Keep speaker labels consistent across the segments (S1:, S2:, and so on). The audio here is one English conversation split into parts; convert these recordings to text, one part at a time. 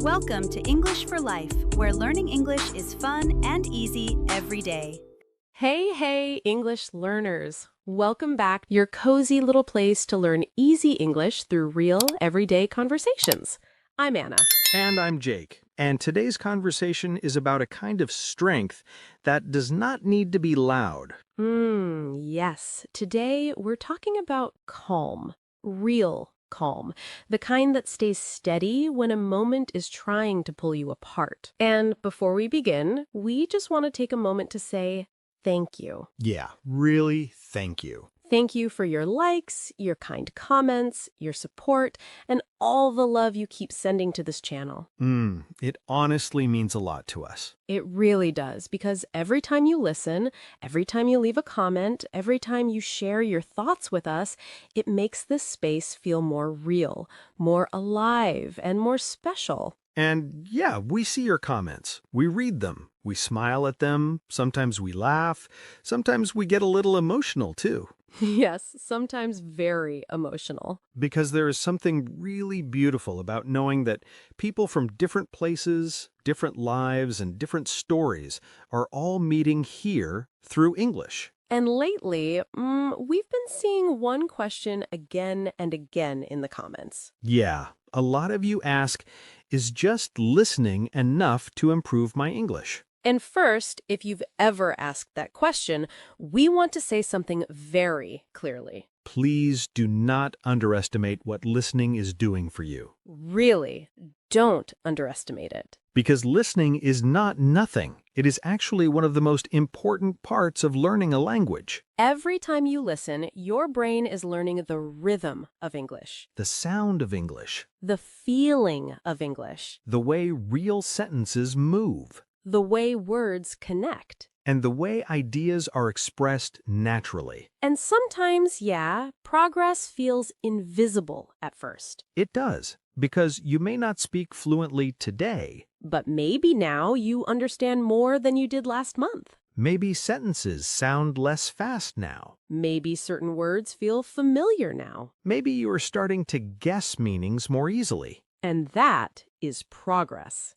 S1: Welcome to English for Life, where learning English is fun and easy every day.
S2: Hey, English learners. Welcome back, your cozy little place to learn easy English through real, everyday conversations. I'm Anna.
S3: And I'm Jake. And today's conversation is about a kind of strength that does not need to be loud.
S2: Yes. Today we're talking about calm, real calm, the kind that stays steady when a moment is trying to pull you apart. And before we begin, we just want to take a moment to say thank you.
S3: Yeah, really, thank you.
S2: Thank you for your likes, your kind comments, your support, and all the love you keep sending to this channel.
S3: It honestly means a lot to us.
S2: It really does, because every time you listen, every time you leave a comment, every time you share your thoughts with us, it makes this space feel more real, more alive, and more special.
S3: And yeah, we see your comments. We read them. We smile at them. Sometimes we laugh. Sometimes we get a little emotional too.
S2: Yes, sometimes very emotional.
S3: Because there is something really beautiful about knowing that people from different places, different lives, and different stories are all meeting here through English.
S2: And lately, we've been seeing one question again and again in the comments.
S3: Yeah, a lot of you ask, is just listening enough to improve my English?
S2: And first, if you've ever asked that question, we want to say something very clearly.
S3: Please do not underestimate what listening is doing for you.
S2: Really, don't underestimate it.
S3: Because listening is not nothing. It is actually one of the most important parts of learning a language.
S2: Every time you listen, your brain is learning the rhythm of English,
S3: The sound of English.
S2: the feeling of English,
S3: The way real sentences move.
S2: the way words connect.
S3: And the way ideas are expressed naturally.
S2: And sometimes, progress feels invisible at first.
S3: It does, because you may not speak fluently today.
S2: But maybe now you understand more than you did last month.
S3: Maybe sentences sound less fast now.
S2: Maybe certain words feel familiar now.
S3: Maybe you are starting to guess meanings more easily.
S2: And that is progress.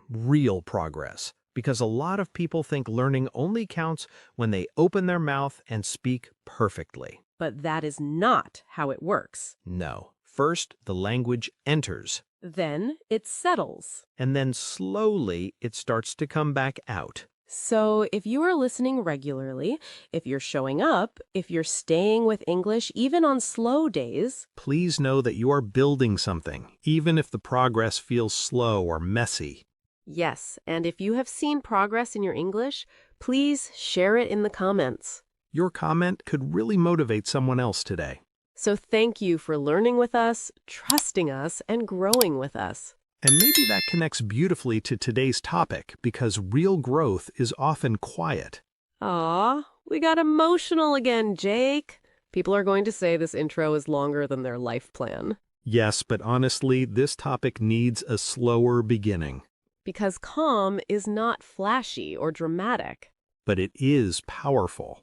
S3: Real progress. Because a lot of people think learning only counts when they open their mouth and speak perfectly.
S2: But that is not how it works.
S3: No. First, the language enters.
S2: Then it settles.
S3: And then slowly it starts to come back out.
S2: So if you are listening regularly, if you're showing up, if you're staying with English even on slow days,
S3: Please know that you are building something, even if the progress feels slow or messy.
S2: yes, and if you have seen progress in your English, please share it in the comments.
S3: Your comment could really motivate someone else today.
S2: So thank you for learning with us, trusting us, and growing with us.
S3: And maybe that connects beautifully to today's topic, because real growth is often quiet.
S2: Aw, we got emotional again, Jake. People are going to say this intro is longer than their life plan.
S3: Yes, but honestly, this topic needs a slower beginning.
S2: Because calm is not flashy or dramatic.
S3: But it is powerful.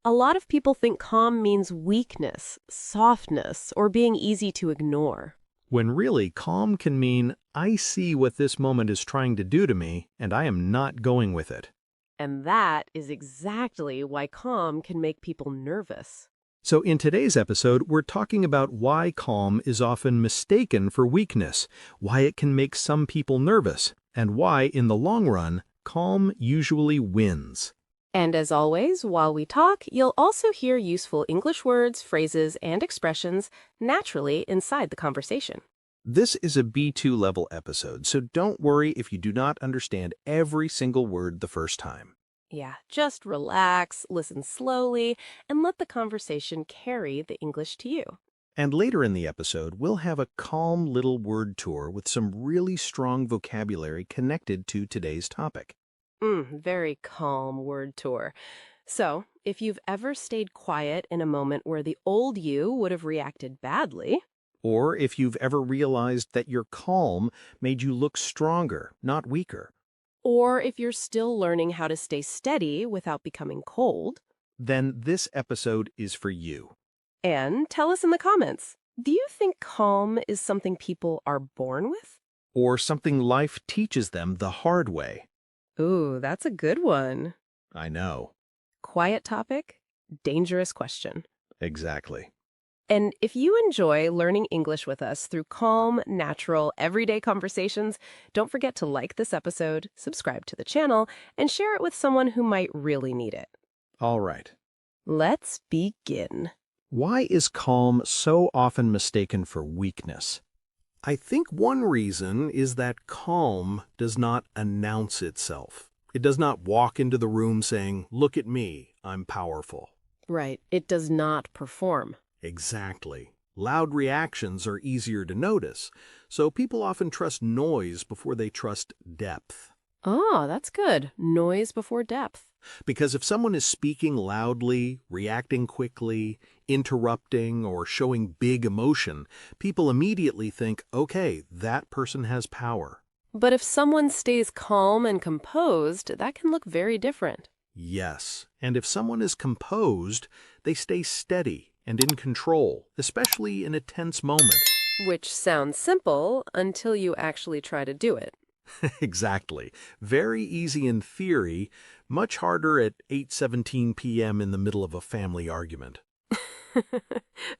S2: A lot of people think calm means weakness, softness, or being easy to ignore.
S3: When really, calm can mean, I see what this moment is trying to do to me, and I am not going with it.
S2: And that is exactly why calm can make people nervous.
S3: So in today's episode, we're talking about why calm is often mistaken for weakness, why it can make some people nervous, and why, in the long run, calm usually wins.
S2: And as always, while we talk, you'll also hear useful English words, phrases, and expressions naturally inside the conversation.
S3: This is a B2 level episode, so don't worry if you do not understand every single word the first time.
S2: Yeah, just relax, listen slowly, and let the conversation carry the English to you.
S3: And later in the episode, we'll have a calm little word tour with some really strong vocabulary connected to today's topic.
S2: Very calm word tour. So, if you've ever stayed quiet in a moment where the old you would have reacted badly,
S3: Or if you've ever realized that your calm made you look stronger, not weaker,
S2: or if you're still learning how to stay steady without becoming cold,
S3: then this episode is for you.
S2: and tell us in the comments, do you think calm is something people are born with?
S3: or something life teaches them the hard way.
S2: Ooh, that's a good one.
S3: I know.
S2: Quiet topic, dangerous question.
S3: Exactly.
S2: And if you enjoy learning English with us through calm, natural, everyday conversations, don't forget to like this episode, subscribe to the channel, and share it with someone who might really need it.
S3: All right.
S2: Let's begin.
S3: Why is calm so often mistaken for weakness? I think one reason is that calm does not announce itself. It does not walk into the room saying, "Look at me, I'm powerful."
S2: Right, it does not perform.
S3: Exactly. Loud reactions are easier to notice, so people often trust noise before they trust depth.
S2: Oh, that's good. Noise before depth.
S3: Because if someone is speaking loudly, reacting quickly, interrupting, or showing big emotion, people immediately think, okay, that person has power.
S2: But if someone stays calm and composed, that can look very different.
S3: Yes, and if someone is composed, they stay steady and in control, especially in a tense moment.
S2: Which sounds simple until you actually try to do it.
S3: Exactly. Very easy in theory, much harder at 8:17 p.m. in the middle of a family argument.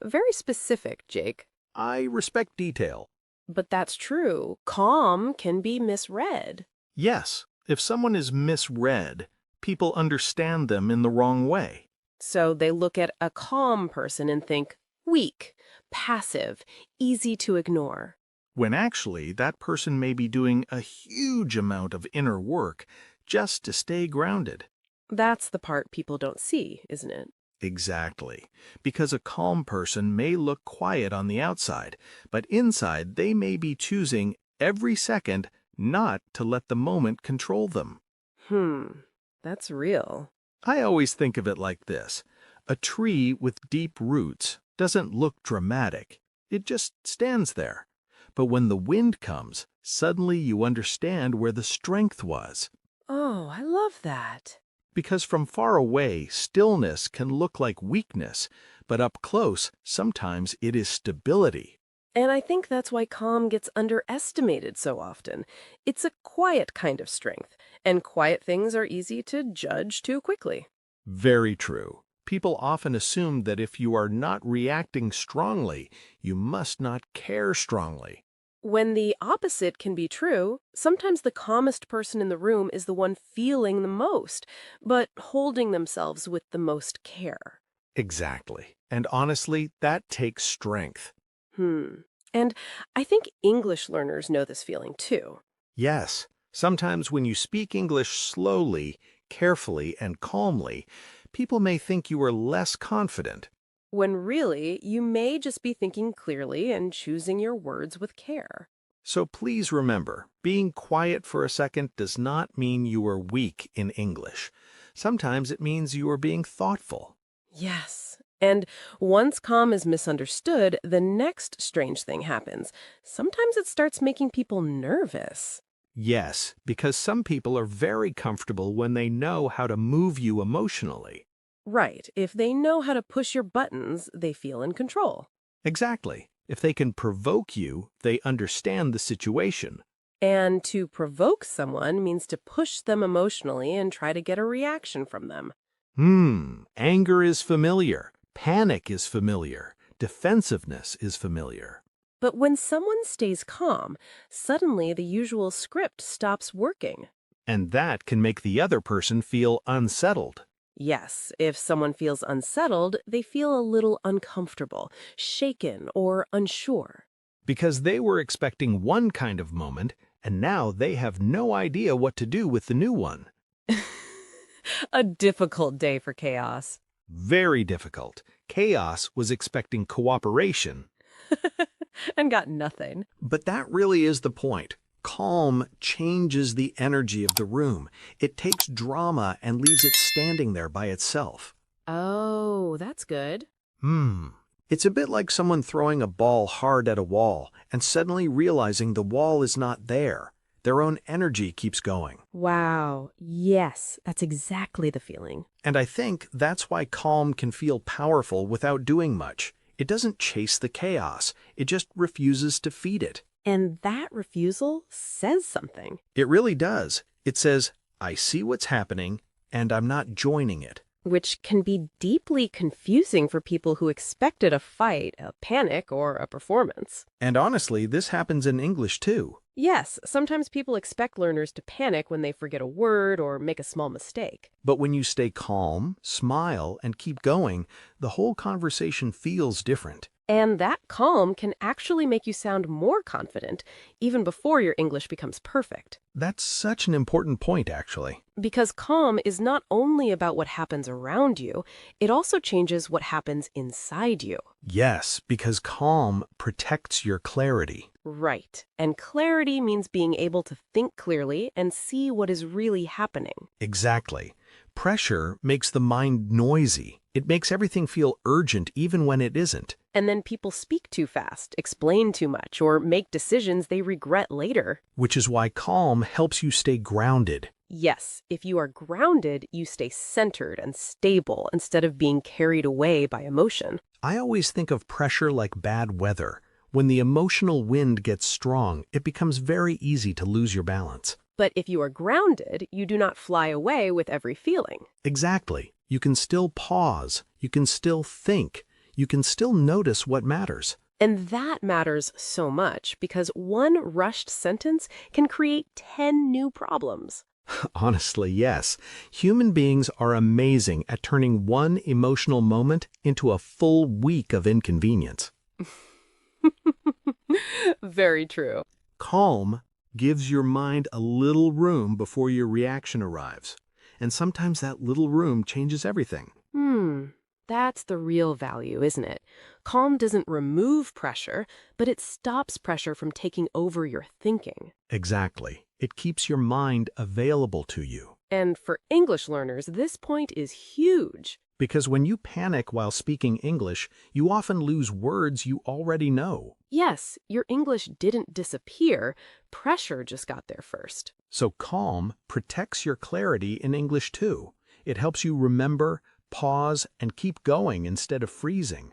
S2: Very specific, Jake.
S3: I respect detail.
S2: But that's true. Calm can be misread.
S3: Yes, if someone is misread, people understand them in the wrong way.
S2: So they look at a calm person and think, weak, passive, easy to ignore.
S3: When actually that person may be doing a huge amount of inner work just to stay grounded.
S2: That's the part people don't see, isn't it?
S3: Exactly. Because a calm person may look quiet on the outside, but inside they may be choosing every second not to let the moment control them.
S2: That's real.
S3: I always think of it like this. A tree with deep roots doesn't look dramatic. It just stands there. But when the wind comes, suddenly you understand where the strength was.
S2: Oh, I love that.
S3: Because from far away, stillness can look like weakness, but up close, sometimes it is stability.
S2: And I think that's why calm gets underestimated so often. It's a quiet kind of strength, and quiet things are easy to judge too quickly.
S3: Very true. People often assume that if you are not reacting strongly, you must not care strongly.
S2: When the opposite can be true, sometimes the calmest person in the room is the one feeling the most, but holding themselves with the most care.
S3: Exactly. And honestly, that takes strength.
S2: And I think English learners know this feeling too.
S3: Yes. Sometimes when you speak English slowly, carefully, and calmly, people may think you are less confident.
S2: When really, you may just be thinking clearly and choosing your words with care.
S3: So please remember, being quiet for a second does not mean you are weak in English. Sometimes it means you are being thoughtful.
S2: Yes. And once calm is misunderstood, the next strange thing happens. Sometimes it starts making people nervous.
S3: Yes, because some people are very comfortable when they know how to move you emotionally.
S2: Right. If they know how to push your buttons, they feel in control.
S3: Exactly. If they can provoke you, they understand the situation.
S2: And to provoke someone means to push them emotionally and try to get a reaction from them.
S3: Anger is familiar. Panic is familiar. Defensiveness is familiar.
S2: But when someone stays calm, suddenly the usual script stops working.
S3: And that can make the other person feel unsettled.
S2: Yes, if someone feels unsettled, they feel a little uncomfortable, shaken, or unsure.
S3: Because they were expecting one kind of moment, and now they have no idea what to do with the new one.
S2: A difficult day for chaos.
S3: Very difficult. Chaos was expecting cooperation.
S2: And got nothing.
S3: But that really is the point. Calm changes the energy of the room. It takes drama and leaves it standing there by itself.
S2: Oh, that's good.
S3: It's a bit like someone throwing a ball hard at a wall and suddenly realizing the wall is not there. Their own energy keeps going.
S2: Wow. Yes, that's exactly the feeling.
S3: And I think that's why calm can feel powerful without doing much. It doesn't chase the chaos. It just refuses to feed it.
S2: And that refusal says something.
S3: It really does. It says, I see what's happening, and I'm not joining it.
S2: Which can be deeply confusing for people who expected a fight, a panic, or a performance.
S3: And honestly, this happens in English too.
S2: Yes, sometimes people expect learners to panic when they forget a word or make a small mistake.
S3: But when you stay calm, smile, and keep going, the whole conversation feels different.
S2: And that calm can actually make you sound more confident, even before your English becomes perfect.
S3: That's such an important point, actually.
S2: Because calm is not only about what happens around you, it also changes what happens inside you.
S3: Yes, because calm protects your clarity.
S2: Right. And clarity means being able to think clearly and see what is really happening.
S3: Exactly. Pressure makes the mind noisy. It makes everything feel urgent even when it isn't.
S2: And then people speak too fast, explain too much, or make decisions they regret later.
S3: Which is why calm helps you stay grounded.
S2: Yes, if you are grounded, you stay centered and stable instead of being carried away by emotion.
S3: I always think of pressure like bad weather. When the emotional wind gets strong, it becomes very easy to lose your balance.
S2: But if you are grounded, you do not fly away with every feeling.
S3: Exactly. You can still pause. You can still think. You can still notice what matters.
S2: And that matters so much because one rushed sentence can create 10 new problems.
S3: Honestly, yes. Human beings are amazing at turning one emotional moment into a full week of inconvenience.
S2: Very true.
S3: Calm gives your mind a little room before your reaction arrives. And sometimes that little room changes everything.
S2: That's the real value, isn't it? Calm doesn't remove pressure, but it stops pressure from taking over your thinking.
S3: Exactly. It keeps your mind available to you.
S2: And for English learners, this point is huge.
S3: Because when you panic while speaking English, you often lose words you already know.
S2: Yes, your English didn't disappear. Pressure just got there first.
S3: So calm protects your clarity in English too. It helps you remember, pause, and keep going instead of freezing.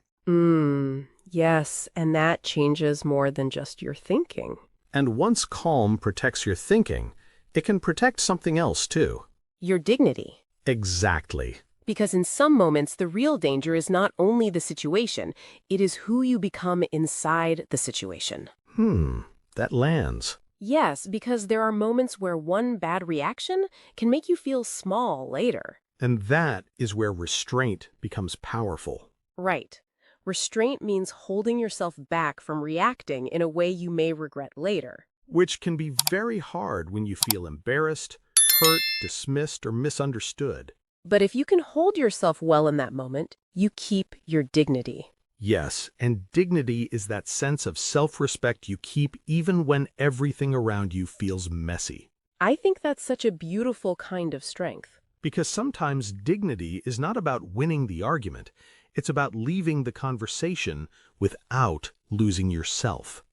S2: Yes, and that changes more than just your thinking.
S3: And once calm protects your thinking, it can protect something else too.
S2: Your dignity.
S3: Exactly.
S2: Because in some moments, the real danger is not only the situation, it is who you become inside the situation.
S3: That lands.
S2: Yes, because there are moments where one bad reaction can make you feel small later.
S3: And that is where restraint becomes powerful.
S2: Right. Restraint means holding yourself back from reacting in a way you may regret later.
S3: Which can be very hard when you feel embarrassed, hurt, dismissed, or misunderstood.
S2: But if you can hold yourself well in that moment, you keep your dignity.
S3: Yes, and dignity is that sense of self-respect you keep even when everything around you feels messy.
S2: I think that's such a beautiful kind of strength.
S3: Because sometimes dignity is not about winning the argument. It's about leaving the conversation without losing yourself.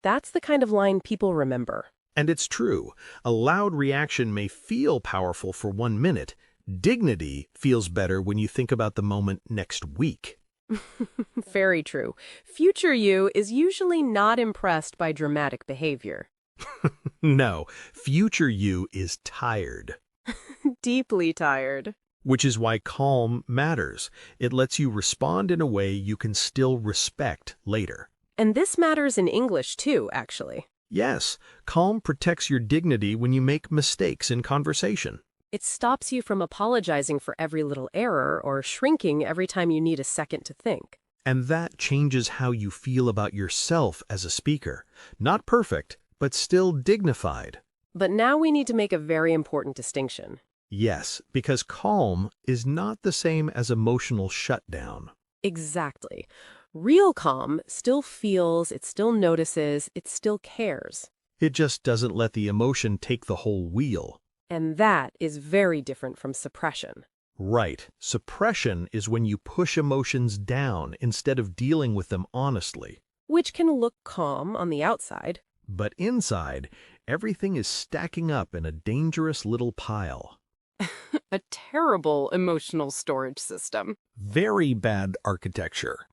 S2: That's the kind of line people remember.
S3: And it's true. A loud reaction may feel powerful for 1 minute. Dignity feels better when you think about the moment next week.
S2: Very true. Future you is usually not impressed by dramatic behavior.
S3: No, future you is tired.
S2: Deeply tired.
S3: Which is why calm matters. It lets you respond in a way you can still respect later.
S2: And this matters in English too, actually.
S3: Yes, calm protects your dignity when you make mistakes in conversation.
S2: It stops you from apologizing for every little error or shrinking every time you need a second to think.
S3: And that changes how you feel about yourself as a speaker. Not perfect, but still dignified.
S2: But now we need to make a very important distinction.
S3: Yes, because calm is not the same as emotional shutdown.
S2: Exactly. Real calm still feels, it still notices, it still cares.
S3: It just doesn't let the emotion take the whole wheel.
S2: And that is very different from suppression.
S3: Right. Suppression is when you push emotions down instead of dealing with them honestly.
S2: Which can look calm on the outside.
S3: But inside, everything is stacking up in a dangerous little pile.
S2: A terrible emotional storage system.
S3: Very bad architecture.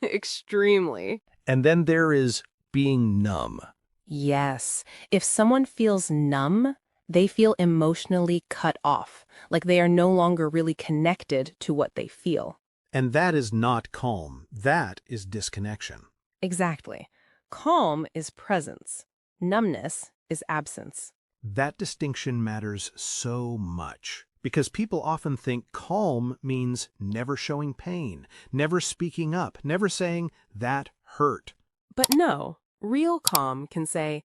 S2: Extremely.
S3: And then there is
S4: being numb.
S2: Yes, if someone feels numb, they feel emotionally cut off, like they are no longer really connected to what they feel.
S3: And that is not calm. That is disconnection.
S2: Exactly. Calm is presence. Numbness is absence.
S3: That distinction matters so much because people often think calm means never showing pain, never speaking up, never saying, "That hurt."
S2: But no, real calm can say,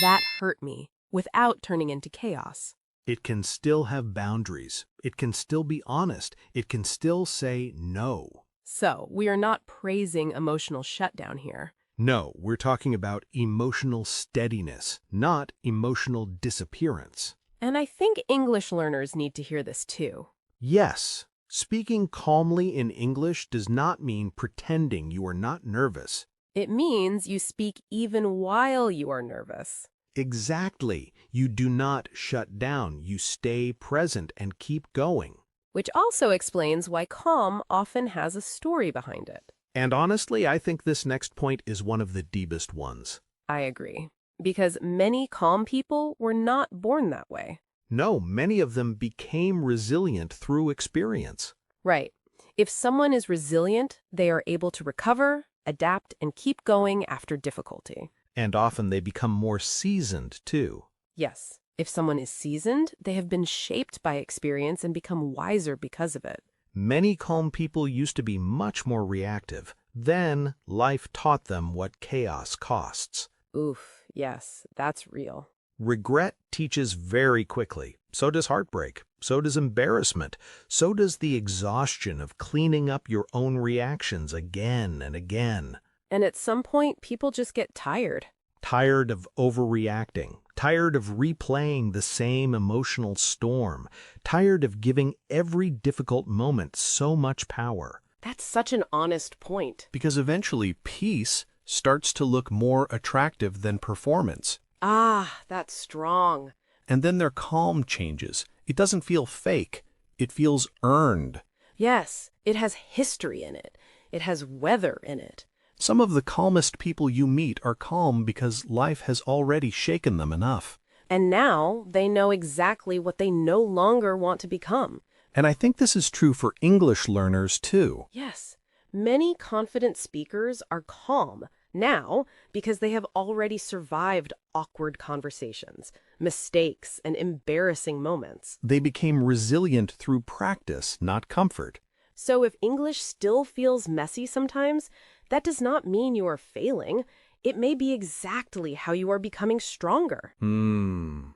S2: "That hurt me," without turning into chaos.
S3: It can still have boundaries. It can still be honest. It can still say no.
S2: So, we are not praising emotional shutdown here.
S3: No, we're talking about emotional steadiness, not emotional disappearance.
S2: And I think English learners need to hear this too.
S3: Yes, speaking calmly in English does not mean pretending you are not nervous.
S2: It means you speak even while you are nervous.
S3: Exactly. You do not shut down. You stay present and keep going.
S2: Which also explains why calm often has a story behind it.
S3: And honestly, I think this next point is one of the deepest ones.
S2: I agree. Because many calm people were not born that way.
S3: No, many of them became resilient through experience.
S2: Right. If someone is resilient, they are able to recover, adapt, and keep going after difficulty.
S3: And often they become more seasoned, too.
S2: Yes. If someone is seasoned, they have been shaped by experience and become wiser because of it.
S3: Many calm people used to be much more reactive. Then, life taught them what chaos costs.
S2: Oof, yes, that's real.
S3: Regret teaches very quickly. So does heartbreak. So does embarrassment. So does the exhaustion of cleaning up your own reactions again and again.
S2: And at some point, people just get tired.
S3: Tired of overreacting, tired of replaying the same emotional storm, tired of giving every difficult moment so much power.
S2: That's such an honest point.
S4: Because eventually peace starts to look more attractive than performance.
S2: Ah, that's strong.
S4: And then their calm changes. It doesn't feel fake. It feels earned.
S2: Yes, it has history in it. It has weather in it.
S4: Some of the calmest people you meet are calm because life has already shaken them enough.
S2: And now they know exactly what they no longer want to become.
S4: And I think this is true for English learners too.
S2: Yes, many confident speakers are calm now because they have already survived awkward conversations, mistakes, and embarrassing moments.
S4: They became resilient through practice, not comfort.
S2: So if English still feels messy sometimes, that does not mean you are failing. It may be exactly how you are becoming stronger.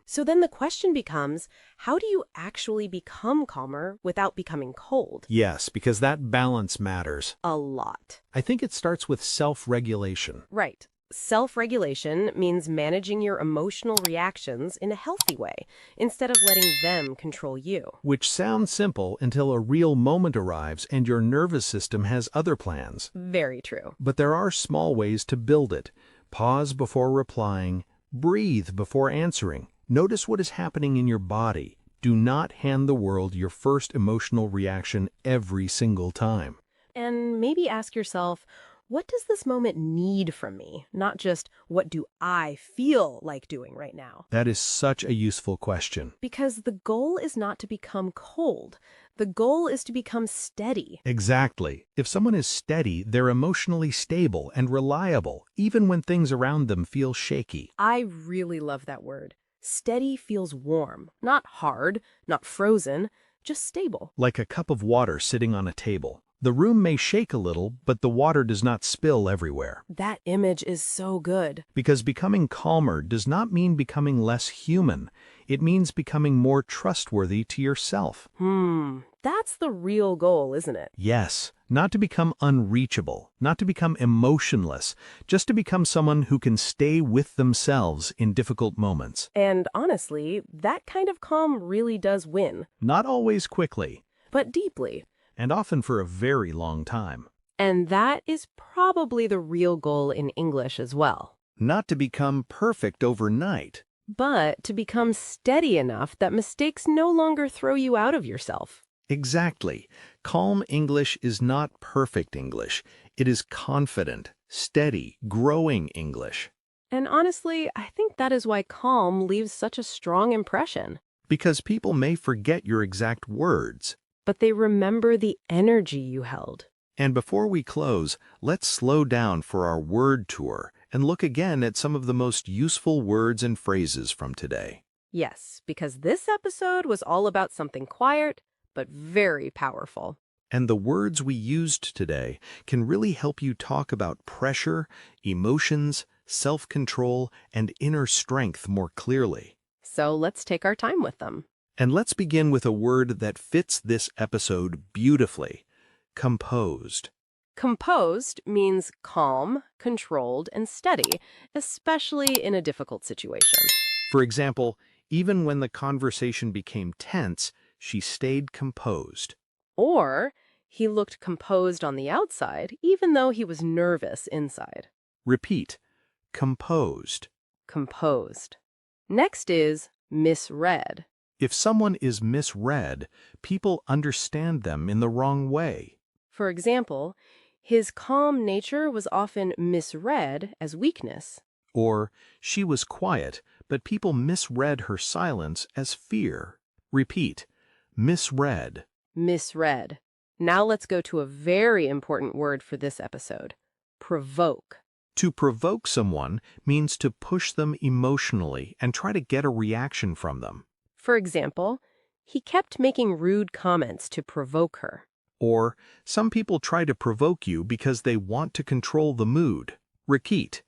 S2: So then the question becomes, how do you actually become calmer without becoming cold?
S3: Yes, because that balance matters.
S2: A lot.
S3: I think it starts with self-regulation.
S2: Right. Self-regulation means managing your emotional reactions in a healthy way, instead of letting them control you.
S3: Which sounds simple until a real moment arrives and your nervous system has other plans.
S2: Very true.
S3: But there are small ways to build it. Pause before replying. Breathe before answering. Notice what is happening in your body. Do not hand the world your first emotional reaction every single time.
S2: And maybe ask yourself, what does this moment need from me? Not just, what do I feel like doing right now?
S3: That is such a useful question.
S2: Because the goal is not to become cold. The goal is to become steady.
S3: Exactly. If someone is steady, they're emotionally stable and reliable, even when things around them feel shaky.
S2: I really love that word. Steady feels warm, not hard, not frozen, just stable.
S3: Like a cup of water sitting on a table. The room may shake a little, but the water does not spill everywhere.
S2: That image is so good.
S3: Because becoming calmer does not mean becoming less human. It means becoming more trustworthy to yourself.
S2: That's the real goal, isn't it?
S3: Yes, not to become unreachable, not to become emotionless, just to become someone who can stay with themselves in difficult moments.
S2: And honestly, that kind of calm really does win.
S3: Not always quickly,
S2: But deeply.
S3: and often for a very long time.
S2: And that is probably the real goal in English as well.
S4: Not to become perfect overnight.
S2: But to become steady enough that mistakes no longer throw you out of yourself.
S3: Exactly. Calm English is not perfect English. It is confident, steady, growing English.
S2: And honestly, I think that is why calm leaves such a strong impression.
S3: Because people may forget your exact words.
S2: But they remember the energy you held.
S3: And before we close, let's slow down for our word tour and look again at some of the most useful words and phrases from today.
S2: Yes, because this episode was all about something quiet, but very powerful.
S3: And the words we used today can really help you talk about pressure, emotions, self-control, and inner strength more clearly.
S2: So let's take our time with them.
S3: And let's begin with a word that fits this episode beautifully: composed.
S2: Composed means calm, controlled, and steady, especially in a difficult situation.
S3: For example, even when the conversation became tense, she stayed composed.
S2: Or he looked composed on the outside, even though he was nervous inside.
S3: Repeat: composed.
S2: Composed. Next is misread.
S3: If someone is misread, people understand them in the wrong way.
S2: For example, his calm nature was often misread as weakness.
S3: Or, she was quiet, but people misread her silence as fear. Repeat: misread.
S2: Misread. Now let's go to a very important word for this episode: provoke.
S3: To provoke someone means to push them emotionally and try to get a reaction from them.
S2: For example, he kept making rude comments to provoke her.
S3: Or, some people try to provoke you because they want to control the mood. Repeat: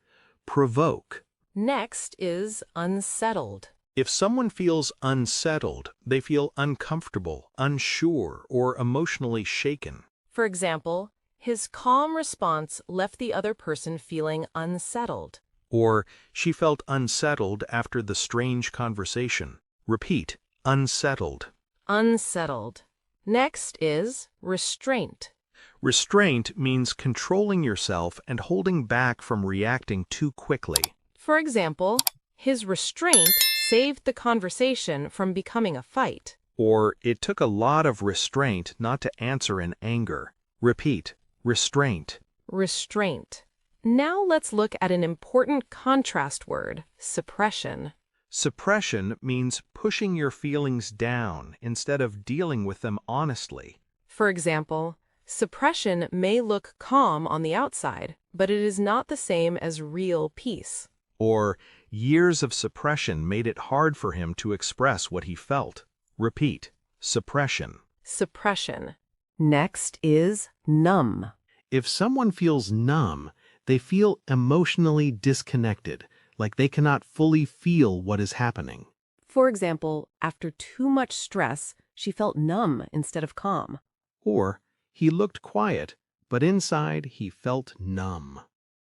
S3: provoke.
S2: Next is unsettled.
S3: If someone feels unsettled, they feel uncomfortable, unsure, or emotionally shaken.
S2: For example, his calm response left the other person feeling unsettled.
S3: Or, she felt unsettled after the strange conversation. Repeat: unsettled.
S2: Unsettled. Next is restraint.
S3: Restraint means controlling yourself and holding back from reacting too quickly.
S2: For example, his restraint saved the conversation from becoming a fight.
S3: Or, it took a lot of restraint not to answer in anger. Repeat: restraint.
S2: Restraint. Now let's look at an important contrast word: suppression.
S3: Suppression means pushing your feelings down instead of dealing with them honestly.
S2: For example, suppression may look calm on the outside, but it is not the same as real peace.
S3: Or, years of suppression made it hard for him to express what he felt. Repeat: suppression.
S2: Suppression. Next is numb.
S3: If someone feels numb, they feel emotionally disconnected, like they cannot fully feel what is happening.
S2: For example, after too much stress, she felt numb instead of calm.
S3: Or, he looked quiet, but inside he felt numb.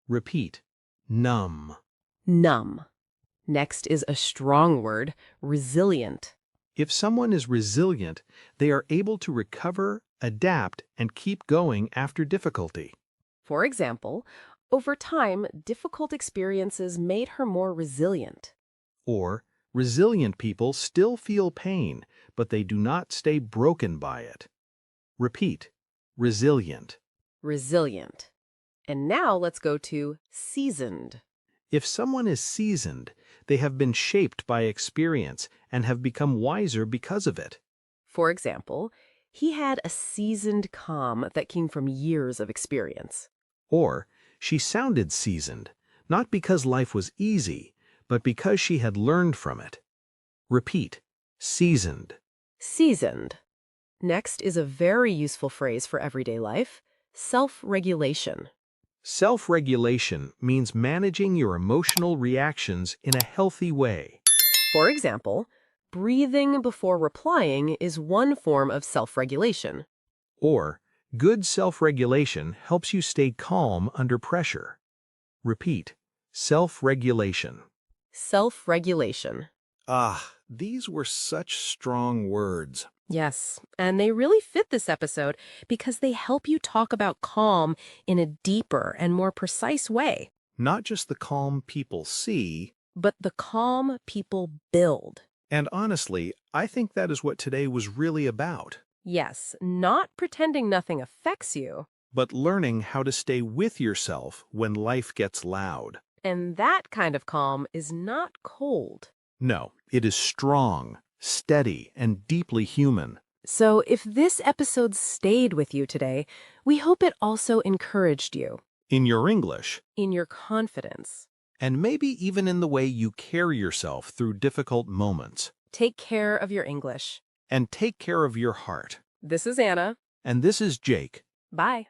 S3: Repeat: numb.
S2: Numb. Next is a strong word: resilient.
S3: If someone is resilient, they are able to recover, adapt, and keep going after difficulty.
S2: For example, over time, difficult experiences made her more resilient.
S3: Or, resilient people still feel pain, but they do not stay broken by it. Repeat: resilient.
S2: Resilient. And now let's go to seasoned.
S3: If someone is seasoned, they have been shaped by experience and have become wiser because of it.
S2: For example, he had a seasoned calm that came from years of experience.
S3: Or, she sounded seasoned, not because life was easy, but because she had learned from it. Repeat: seasoned.
S2: Seasoned. Next is a very useful phrase for everyday life: self-regulation.
S3: Self-regulation means managing your emotional reactions in a healthy way.
S2: For example, breathing before replying is one form of self-regulation.
S3: Or, good self-regulation helps you stay calm under pressure. Repeat: self-regulation.
S2: Self-regulation.
S3: Ah, these were such strong words.
S2: Yes, and they really fit this episode because they help you talk about calm in a deeper and more precise way.
S3: Not just the calm people see.
S2: But the calm people build.
S3: And honestly, I think that is what today was really about.
S2: Yes, not pretending nothing affects you.
S3: but learning how to stay with yourself when life gets loud.
S2: And that kind of calm is not cold.
S3: No, it is strong, steady, and deeply human.
S2: So if this episode stayed with you today, we hope it also encouraged you
S3: In your English,
S2: in your confidence.
S3: and maybe even in the way you carry yourself through difficult moments.
S2: Take care of your English.
S3: And take care of your heart.
S2: This is Anna.
S3: And this is Jake.
S2: Bye.